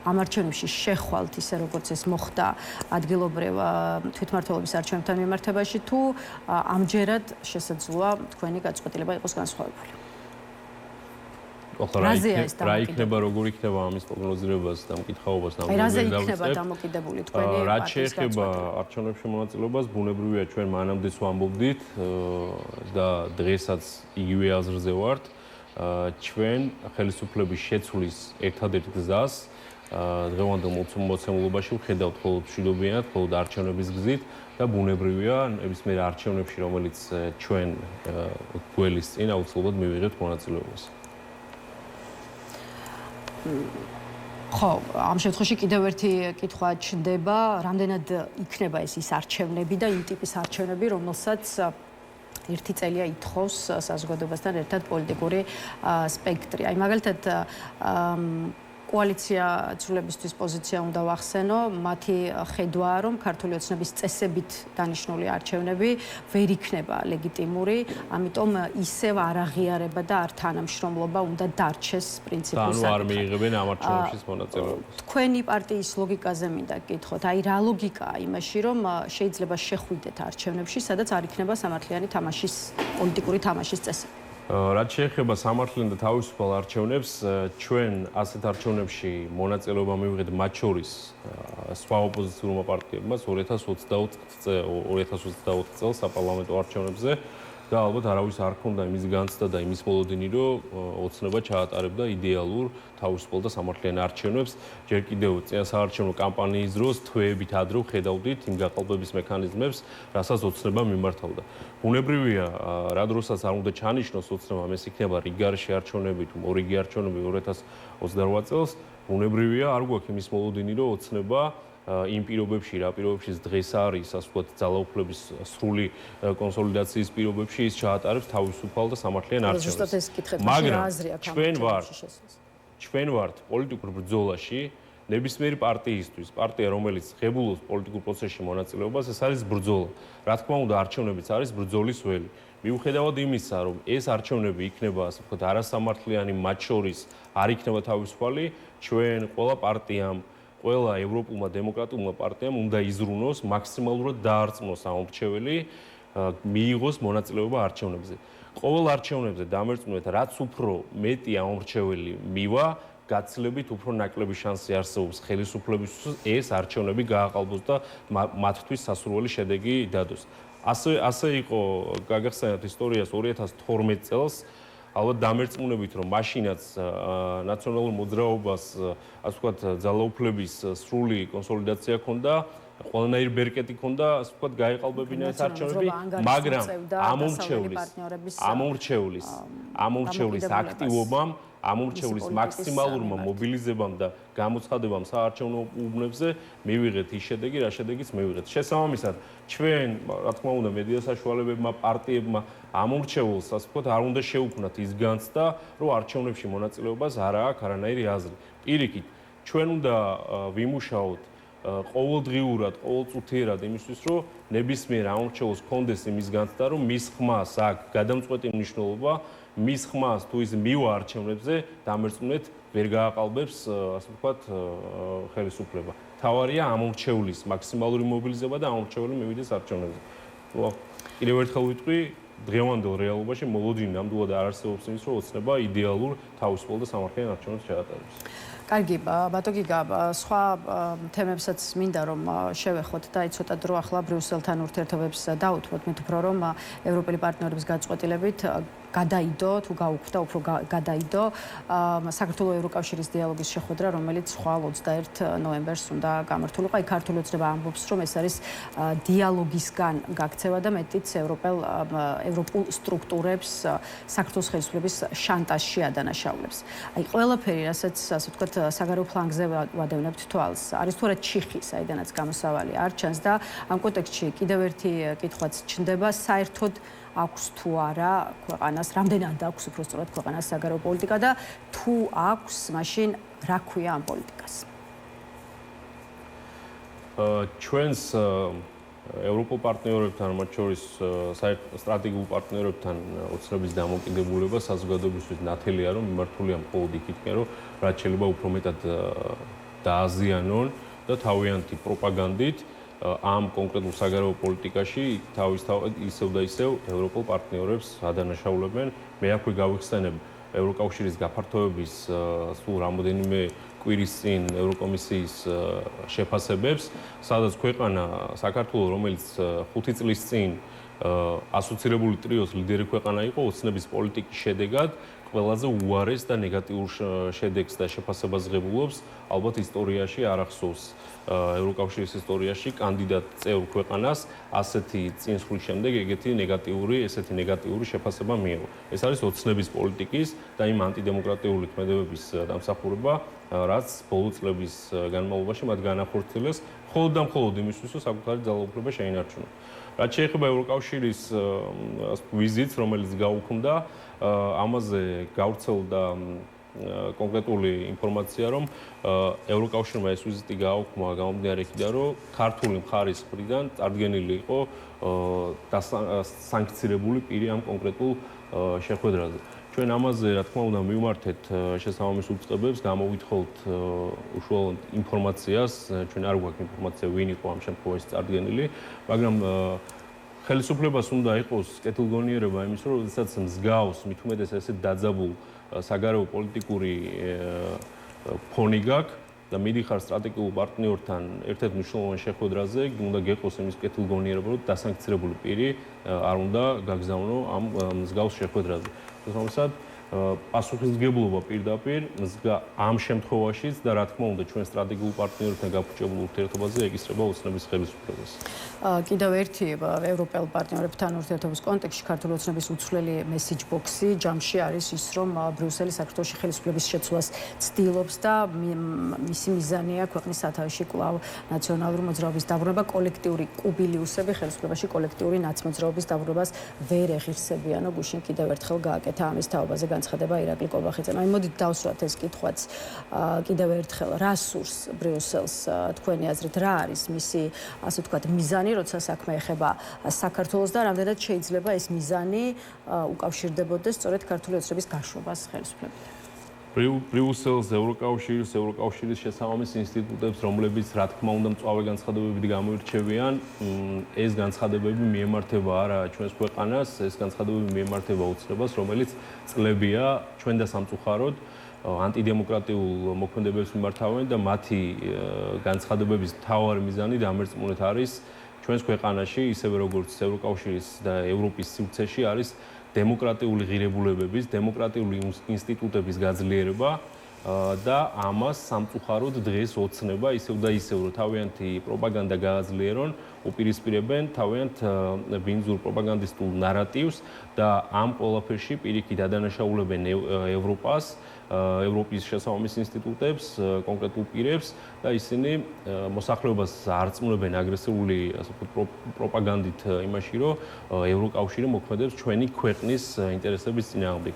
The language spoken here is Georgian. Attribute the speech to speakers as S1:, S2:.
S1: ამ არჩევნებში შეხვალთ ისე როგორც ეს მოხდა ადგილობრივ თვითმმართველობის არჩევნებთან მიმართებაში თუ ამჯერად შესაძლოა თქვენი გაწყვეტილება იყოს განსხვავებული.
S2: რა იქნება როგორ იქნება ამის პროგნოზირებას და მკითხაობას
S1: რაზე იქნება დამოკიდებული თქვენი
S2: რაც შეეხება არჩევნებში მონაწილეობას ბუნებრივია ჩვენ მანამდეც ვამბობდით და დღესაც იგივე აზრზე ვართ ჩვენ ხელისუფლების შეცვლის ერთადერთ გზას დღევანდელ მოცემულობაში ვხედავთ მხოლოდ მშვიდობიანად, მხოლოდ არჩევნების გზით და ბუნებრივია ნებისმიერ არჩევნებში რომელიც ჩვენ გველის წინ აუცილებლად მივიღებთ მონაწილეობას.
S1: ხო, ამ შემთხვევაში კიდევ ერთი კითხვა ჩნდება, რამდენად იქნება ის არჩევნები და იმ ტიპის არჩევნები, რომელსაც ერთი წელია ითხოვს საზოგადოებასთან ერთად პოლიტიკური სპექტრი. აი მაგალითად კოალიცია ცვლილებისთვის პოზიცია უნდა ვახსენო, მათი ხედვაა, რომ ქართული ოცნების წესებით დანიშნული არჩევნები ვერ იქნება ლეგიტიმური, ამიტომ ისევ არ აღიარება და არ თანამშრომლობა უნდა დარჩეს პრინციპის
S2: საკითხი. ანუ არ მიიღებენ ამ არჩევნებში მონაწილეობას.
S1: თქვენი პარტიის ლოგიკაზე მინდა გკითხოთ, აი რა ლოგიკაა იმაში, რომ შეიძლება შეხვიდეთ არჩევნებში, სადაც არ იქნება სამართლიანი თამაშის, პოლიტიკური თამაშის წესები.
S2: რაც შეეხება სამართლიან და თავისუფალ არჩევნებს, ჩვენ ასეთ არჩევნებში მონაწილეობა მივიღეთ მათ შორის სხვა ოპოზიციურმა პარტიებმა 2024 წელს საპარლამენტო არჩევნებზე და ალბათ არავის არ ქონდა იმის განცდა და იმის მოლოდინი, რომ ოცნება ჩაატარებდა იდეალურ თავისუფალ და სამართლიან არჩევნებს. ჯერ კიდევ წინასაარჩევნო კამპანიის დროს თვეებით ადრე ხედავდით იმ გაყალბების მექანიზმებს, რასაც ოცნება მიმართავდა. ბუნებრივია, რა დროსაც არ უნდა ჩანიშნოს ოცნებამ ეს იქნება რიგარში არჩევნები თუ მორიგი არჩევნები 2028 წელს, ბუნებრივია, არ გვაქვს იმის მოლოდინი, რომ ოცნება იმ პირობებში, რა პირობებშიც დღეს არის, ასე ვთქვათ, ძალაუფლების სრული კონსოლიდაციის პირობებში ის ჩაატარებს თავისუფალ და სამართლიან არჩევნებს. მაგრამ ჩვენ ვართ პოლიტიკურ ბრძოლაში ნებისმიერი პარტიისთვის, პარტია რომელიც ღებულობს პოლიტიკურ პროცესში მონაწილეობას, ეს არის ბრძოლა. რა თქმა უნდა, არჩევნებიც არის ბრძოლის ველი. მიუხედავად იმისა, რომ ეს არჩევნები იქნება, ასე ვთქვათ, არასამართლიანი, მათ შორის არ იქნება თავისუფალი, ჩვენ ყველა პარტიამ ყველა ევროპულმა დემოკრატიულმა პარტიამ უნდა იზრუნოს მაქსიმალურად დაარწმუნოს ამ მრჩეველი მიიღოს მონაწილეობა არჩევნებზე. ყოველ არჩევნებზე დამერწმუნეთ, რაც უფრო მეტი ამ მრჩეველი მივა, გაცილებით უფრო ნაკლები შანსი არსებობს ხელისუფლებისთვის ეს არჩევნები გააყალბოს და მათთვის სასურველი შედეგი დადოს. ასე იყო გაგახსენებთ ისტორიას 2012 წელს ალბათ დამერწმუნებით, რომ მაშინაც ნაციონალურ მოძრაობას, ასე ვთქვათ, ძალაუფლების სრული კონსოლიდაცია ჰქონდა, ყველანაირი ბერკეტი ჰქონდა, ასე ვთქვათ, გაეყალბებინა ეს არჩევნები, მაგრამ ამომრჩევლის აქტივობამ, ამომრჩევლის მაქსიმალურმა მობილიზებამ და გამოცხადებამ საარჩევნო უბნებზე მივიღეთ ის შედეგი, რა შედეგიც მივიღეთ. შესაბამისად, ჩვენ, რა თქმა უნდა, მედია საშუალებებმა, პარტიებმა ამომრჩეველს, ასე ვთქვათ, არ უნდა შეუქმნათ ის განცდა, რომ არჩევნებში მონაწილეობას არ აქვს არანაირი აზრი. პირიქით, ჩვენ უნდა ვიმუშაოთ ყოველდღიურად, ყოველწუთიერად იმისთვის, რომ ნებისმიერ ამომრჩეველს ჰქონდეს იმის განცდა, რომ მის ხმას აქვს გადამწყვეტი მნიშვნელობა, მის ხმას თუ ის მივა არჩევნებზე, დამერწმუნეთ, ვერ გააყალბებს, ასე ვთქვათ, ხელისუფლება. თავარია ამომრჩევლის მაქსიმალური მობილიზება და ამომრჩეველი მივიდეს არჩევნებზე. კიდევ ერთხელ ვიტყვი, დღევანდელ რეალობაში მოლოდინი ნამდვილად არ არსებობს იმის, რომ ოცნება იდეალურ თავისუფალ და სამართლიან არჩევნებს ჩაატარებს.
S1: კარგი, ბატონო გიგა, სხვა თემებსაც მინდა რომ შევეხოთ და აი ცოტა დრო ახლა ბრიუსელთან ურთიერთობებს დაუთმოთ, მით უფრო რომ ევროპელი პარტნიორების გაწყვეტილებით გადაიდო თუ გაუქმდა უფრო გადაიდო საქართველოს ევროკავშირის დიალოგის შეხვედრა, რომელიც ხვალ 21 ნოემბერს უნდა გამართულიყო. აი ქართული ოცნება ამბობს, რომ ეს არის დიალოგისგან გაქცევა და მეტიც ევროპულ სტრუქტურებს საქართველოს ხელისუფლების შანტაჟში ადანაშაულებს. აი ყველაფერი, რასაც ასე ვთქვათ, საგარეო ფლანგზე ვადევნებთ თვალს, არის თუ არა ჩიხი, საიდანაც გამოსავალი არ ჩანს და ამ კონტექსტში კიდევ ერთი კითხვაც ჩნდება, საერთოდ აქვს თუ არა ქვეყანას, რამდენად აქვს უფრო სწორად ქვეყანას საგარეო პოლიტიკა და თუ აქვს, მაშინ რა ქვია ამ პოლიტიკას?
S2: ჩვენს ევროპულ პარტნიორებთან, მათ შორის სტრატეგიულ პარტნიორებთან ოცნების დამოკიდებულება საზოგადოებისთვის ნათელია, რომ მიმართულია მხოლოდ იქითკენ, რომ რაც შეიძლება უფრო მეტად დააზიანონ და თავიანთი პროპაგანდით ამ კონკრეტულ საგარეო პოლიტიკაში თავისთავად ისევ და ისევ ევროპულ პარტნიორებს ადანაშაულებენ. მე აქვე გავიხსენებ ევროკავშირის გაფართოების სულ რამოდენიმე კვირის წინ ევროკომისიის შეფასებებს, სადაც ქვეყანა საქართველოს, რომელიც 5 წლის წინ ასოცირებული ტრიოს ლიდერი ქვეყანა იყო, ოცნების პოლიტიკის შედეგად ყველაზე უარეს და ნეგატიურ შედეგს და შეფასებას ღებულობს, ალბათ ისტორიაში არ ახსოვს ევროკავშირის ისტორიაში კანდიდატ წევრ ქვეყანას ასეთი წინსვლის შემდეგ ესეთი ნეგატიური შეფასება მიიღო. ეს არის ოცნების პოლიტიკის და იმ ანტიდემოკრატიული ქმედებების დამსახურება, რაც ბოლო წლების განმავლობაში მათ განახორციელეს მხოლოდ და მხოლოდ იმისთვის, რომ საკუთარი ძალაუფლება შეინარჩუნონ. რაც შეეხება ევროკავშირის ვიზიტს, რომელიც გაუქმდა, ამაზე გავრცელდა კონკრეტული ინფორმაცია, რომ ევროკავშირმა ეს ვიზიტი გააუქმა გამომდინარე იქიდან, რომ ქართული მხარის მხრიდან წარდგენილი იყო დასანქცირებული პირი ამ კონკრეტულ შეხვედრაზე. ჩვენ ამაზე, რა თქმა უნდა, მივმართეთ შესაბამის უწყებებს, გამოვითხოვთ უშუალოდ ინფორმაციას, ჩვენ არ გვაქვს ინფორმაცია, ვინ იყო ამ შემთხვევაში წარდგენილი, მაგრამ ხელისუფლებას უნდა იყოს კეთილგონიერება იმის, რომ როდესაც მსგავს, მით უმეტეს ესეთ დაძაბულ საგარეო პოლიტიკური ფონი გაქვს და მიდიხარ სტრატეგიულ პარტნიორთან ერთ-ერთ მნიშვნელოვან შეხვედრაზე, უნდა გეყოს იმის კეთილგონიერება, რომ დასანქცირებული პირი არ უნდა გაგზავნო ამ მსგავს შეხვედრაზე. შესაბამისად, პასუხისმგებლობა პირდაპირ ამ შემთხვევაშიც და რა თქმა უნდა ჩვენ სტრატეგიულ პარტნიორებთან გაფუჭებულ ურთიერთობაზე ეკისრება ოცნების ხელისუფლებას.
S1: კიდევ ერთი ევროპელ პარტნიორებთან ურთიერთობის კონტექსტში ქართული ოცნების უცვლელი მესიჯ ბოქსი ჯამში არის ის, რომ ბრიუსელი საქართველოში ხელისუფლების შეცვლას ცდილობს და მისი მიზანია ქვეყნის სათავეში კვლავ ნაციონალური მოძრაობის დაბრუნება, კოლექტიური კუბილიუსები ხელისუფლებაში კოლექტიური ნაცმოძრაობის დაბრუნებას ვერ ეღირსებიანო. გუშინ კიდევ ერთხელ გააკეთა ამის თაობაზე განცხადება ირაკლი კობახიძემ. მოდით დავსვათ ეს კითხვაც კიდევ ერთხელ, რა სურს ბრიუსელს თქვენი აზრით, რა არის მისი, ასე ვთქვათ, მიზანი, როცა საქმე ეხება საქართველოს და რამდენად შეიძლება ეს მიზანი უკავშირდებოდეს სწორედ ქართული ოცნების გაშვებას ხელისუფლებით.
S2: ბრიუსელს, ევროკავშირის შესაბამის ინსტიტუტებს, რომლებიც რა თქმა უნდა მწვავე განცხადებებით გამოირჩევიან, ეს განცხადებები მიემართება არა ჩვენს ქვეყანას, ეს განცხადებები მიემართება ოცნებას, რომელიც წლებია ჩვენ და სამწუხაროდ ანტიდემოკრატიულ მოქმედებებს მიმართავენ და მათი განცხადებების მთავარი მიზანი დამერწმუნეთ არის ჩვენს ქვეყანაში, ისევე როგორც ევროკავშირის და ევროპის სივრცეში არის დემოკრატიული ღირებულებების, დემოკრატიული ინსტიტუტების გაძლიერება და ამას სამწუხაროდ დღეს ოცნება ისევ და ისევ რომ თავიანთი პროპაგანდა გააძლიერონ, უპირისპირებენ თავიანთ ბინძურ პროპაგანდისტულ ნარატივს და ამ ყველაფერში პირიქით ადანაშაულებენ ევროპას, ევროპის შესაბამის ინსტიტუტებს, კონკრეტულ პირებს და ისინი მოსახლეობას არწმუნებენ აგრესიული პროპაგანდით იმაში, რომ ევროკავშირი მოქმედებს ჩვენი ქვეყნის ინტერესების წინააღმდეგ.